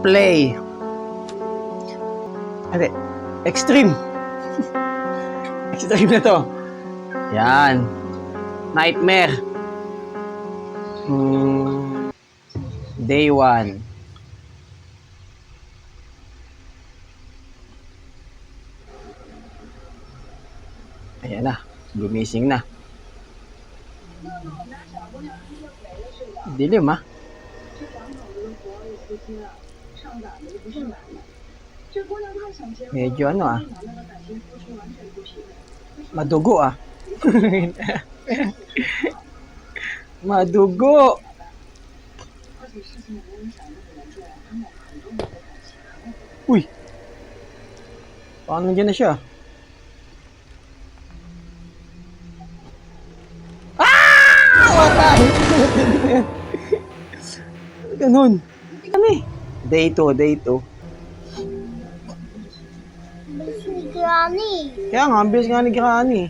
Play. Ate, extreme. Extreme na to. Yan. Nightmare. Day 1. Ayan na. Gumising na. Dilim ah. Medyo ano ah. Madugo ah. Madugo. Uy. Paano nandiyan na siya? Watay! Ganun. Kami. Day 2, day 2. Bilis ni Granny. Kaya nga, ang bilis nga ni Granny.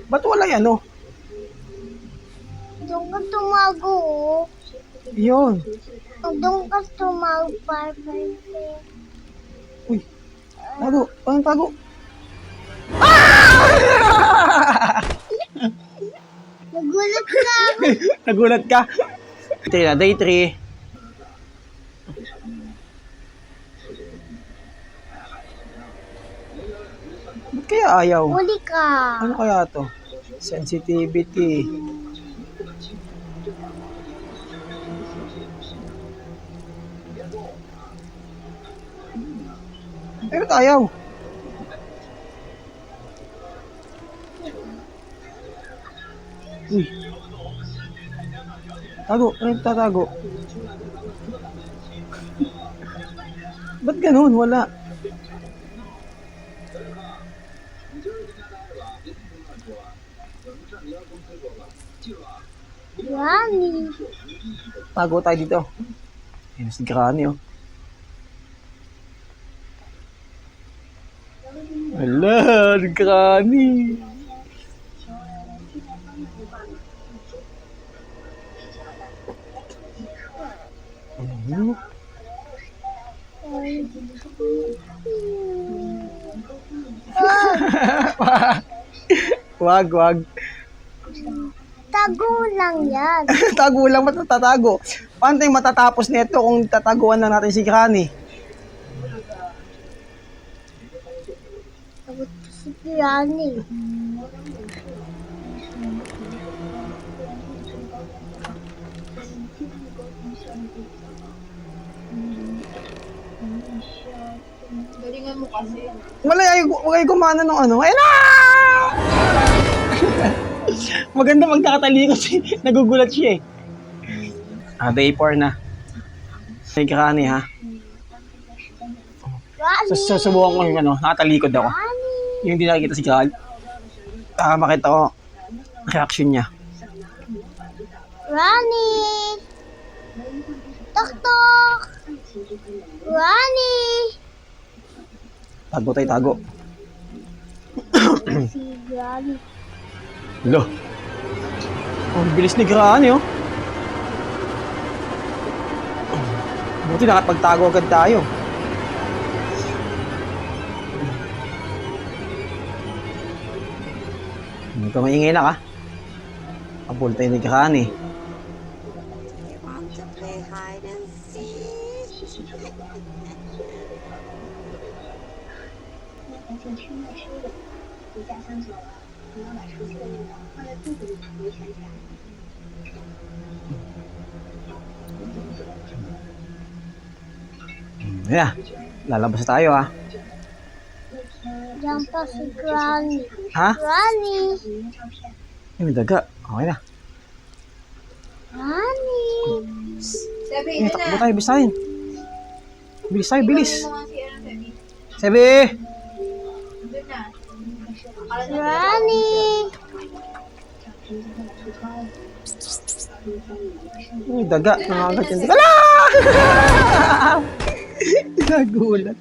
Ba't wala yan, oh? Doon ka tumago. Yun. Doon ka tumago, Barbie. Uy. Tago. Anong tago? Nagulat ka. Nagulat ka? Day 3. Ba't kaya ayaw? Huli ka. Ano kaya to? Sensitivity. Eh, ba't ayaw? Uy. Tago. Ano yung tatago? Ba't ganun? Wala. Granny. Tago tayo dito. Ayun si Granny, oh. Hala, si Granny. Wag, wag. Tago lang yan. Tago lang, matatago. Paano tayong matatapos nito kung tataguan lang natin si Granny? Tago si Granny. Galingan mo kasi. Wala ay gumana ng ano. Ayun na! Maganda pag nakatalikod kasi nagugulat siya eh. Day 4 na. May Granny ha. Granny. Susubukan ko yung ano, nakatalikod ako. Granny. Yung hindi nakikita si Granny. Makita ko reaction niya. Granny. Tok tok. Granny. Tago tayo, tago. Si Granny. Lo. Ang bilis ni Granny, oh. Buti nakapagtago agad tayo. Hindi ka maingay na ka. Abol tayo ni Granny. You want to play hide and seek? 发现区内湿的，一下想久了，不要把熟悉的味道放在肚子里回想起来。 Ayan, lalabas na tayo ha. Yan pa si Granny. Ha? Granny. May daga. Okay na. Granny. Sabi, Eh, ito takbo na. tayo, bilis tayo. Bilis tayo, bilis. Ito na si Sabi. Sabi! Doon na. Akala na Granny. May daga. Nangagat yung daga. Ala! Nagulat.